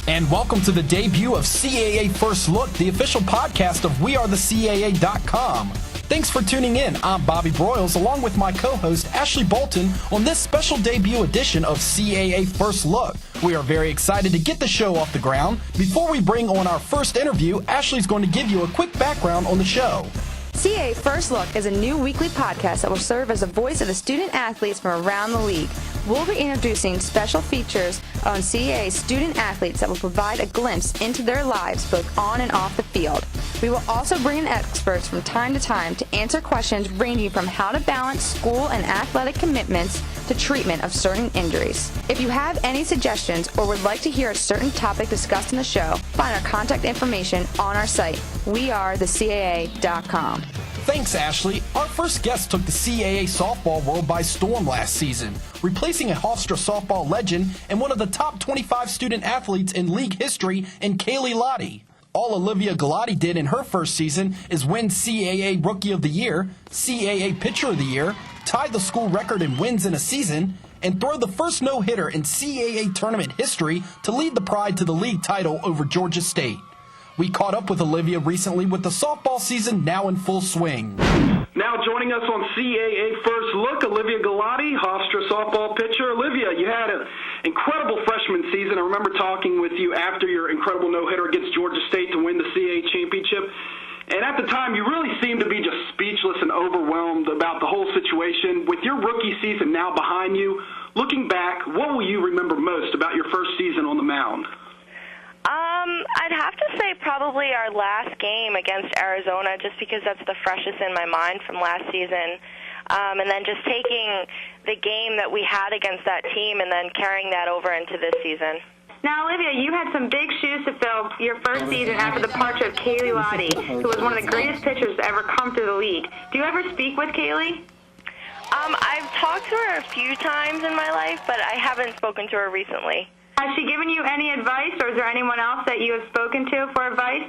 And welcome to the debut of CAA First Look, the official podcast of WeAreTheCAA.com. Thanks for tuning in. I'm Bobby Broyles, along with my co-host Ashley Bolton, on this special debut edition of CAA First Look. We are very excited to get the show off the ground. Before we bring on our first interview, Ashley's going to give you a quick background on the show. CAA First Look is a new weekly podcast that will serve as a voice of the student athletes from around the league. We'll be introducing special features on CAA student athletes that will provide a glimpse into their lives both on and off the field. We will also bring in experts from time to time to answer questions ranging from how to balance school and athletic commitments to treatment of certain injuries. If you have any suggestions or would like to hear a certain topic discussed in the show, find our contact information on our site, WeAreTheCAA.com. Thanks, Ashley. Our first guest took the CAA softball world by storm last season, replacing a Hofstra softball legend and one of the top 25 student athletes in league history in Olivia Galati. All Olivia Galati did in her first season is win CAA Rookie of the Year, CAA Pitcher of the Year, tie the school record in wins in a season, and throw the first no-hitter in CAA tournament history to lead the Pride to the league title over Georgia State. We caught up with Olivia recently with the softball season now in full swing. Now joining us on CAA First Look, Olivia Galati, Hofstra softball pitcher. Olivia, you had an incredible freshman season. I remember talking with you after your incredible no-hitter against Georgia State to win the CAA championship. And at the time, you really seemed to be just speechless and overwhelmed about the whole situation. With your rookie season now behind you, looking back, what will you remember most about your first season on the mound? I'd have to say probably our last game against Arizona, just because that's the freshest in my mind from last season. And then just taking the game that we had against that team and then carrying that over into this season. Now, Olivia, you had some big shoes to fill your first season after the departure of Olivia Galati, who was one of the greatest pitchers to ever come through the league. Do you ever speak with Kaylee? I've talked to her a few times in my life, but I haven't spoken to her recently. Has she given you any advice, or is there anyone else that you have spoken to for advice?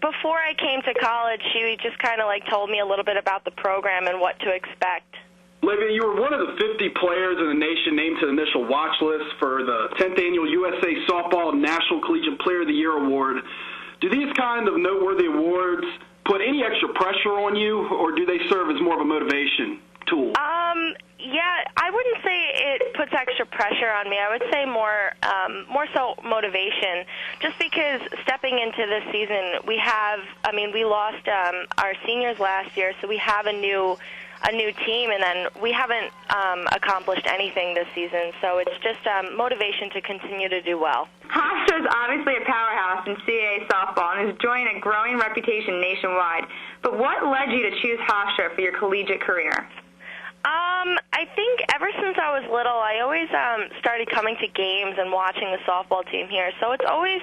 Before I came to college, she just kind of told me a little bit about the program and what to expect. Olivia, you were one of the 50 players in the nation named to the initial watch list for the 10th Annual USA Softball National Collegiate Player of the Year Award. Do these kind of noteworthy awards put any extra pressure on you, or do they serve as more of a motivation tool? Yeah, I wouldn't say it puts extra pressure on me. I would say more so motivation. Just because stepping into this season, we lost our seniors last year, so we have a new team, and then we haven't accomplished anything this season. So it's just motivation to continue to do well. Hofstra is obviously a powerhouse in CAA softball and is enjoying a growing reputation nationwide. But what led you to choose Hofstra for your collegiate career? I think ever since I was little, I always started coming to games and watching the softball team here. So it's always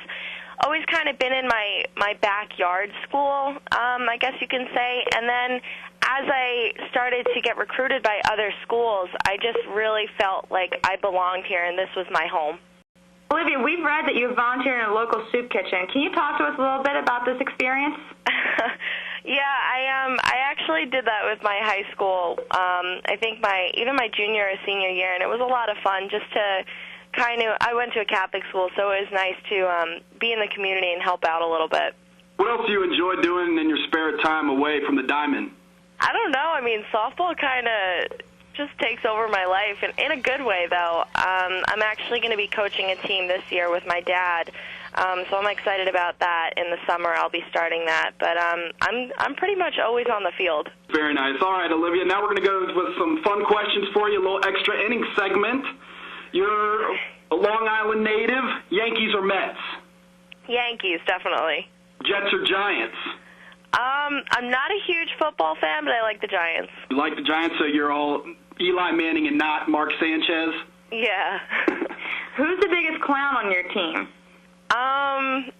kind of been in my backyard school, I guess you can say. And then as I started to get recruited by other schools, I just really felt like I belonged here and this was my home. Olivia, we've read that you volunteered in a local soup kitchen. Can you talk to us a little bit about this experience? Yeah, I actually did that with my high school. I think even my junior or senior year, and it was a lot of fun just to I went to a Catholic school, so it was nice to be in the community and help out a little bit. What else do you enjoy doing in your spare time away from the diamond? I don't know. I mean, softball kind of just takes over my life, and in a good way, though. I'm actually going to be coaching a team this year with my dad, so I'm excited about that. In the summer, I'll be starting that, but I'm pretty much always on the field. Very nice. All right, Olivia, now we're going to go with some fun questions for you, a little extra inning segment. You're a Long Island native, Yankees or Mets? Yankees, definitely. Jets or Giants? I'm not a huge football fan, but I like the Giants. You like the Giants, so you're all Eli Manning and not Mark Sanchez? Yeah. Who's the biggest clown on your team? I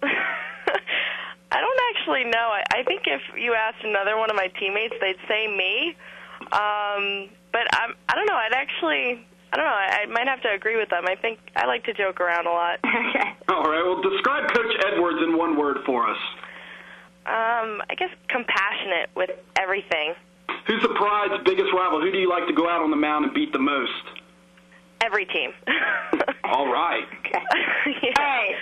don't actually know. I think if you asked another one of my teammates, they'd say me. But I don't know. I don't know. I might have to agree with them. I think I like to joke around a lot. Okay. All right. Well, describe Coach Edwards in one word for us. I guess compassionate with everything. Who's the Pride's biggest rival? Who do you like to go out on the mound and beat the most? Every team. All right. Okay. Yeah. Hey,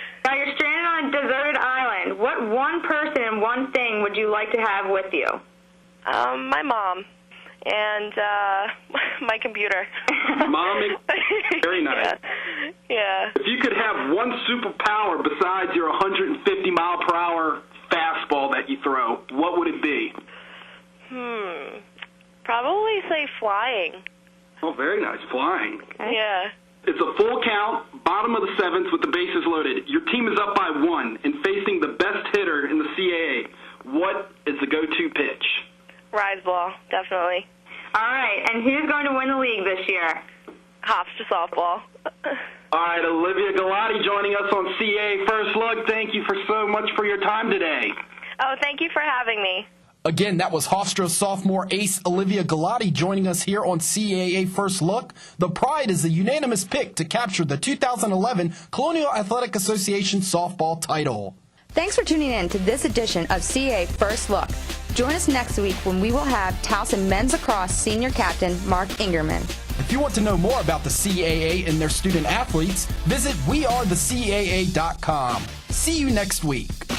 one person and one thing would you like to have with you? My mom and my computer. Mom, very nice. Yeah. If you could have one superpower besides your 150-mile-per-hour fastball that you throw, what would it be? Probably say flying. Oh, very nice. Flying. Okay. Yeah. It's a full count, bottom of the seventh with the bases loaded. Your team is up by 1 and facing the best hitter in the CAA. What is the go-to pitch? Rise ball, definitely. All right, and who's going to win the league this year? Hofstra softball. All right, Olivia Galati joining us on CAA First Look. Thank you so much for your time today. Oh, thank you for having me. Again, that was Hofstra sophomore ace Olivia Galati joining us here on CAA First Look. The Pride is the unanimous pick to capture the 2011 Colonial Athletic Association softball title. Thanks for tuning in to this edition of CAA First Look. Join us next week when we will have Towson men's lacrosse senior captain Mark Ingerman. If you want to know more about the CAA and their student athletes, visit wearethecaa.com. See you next week.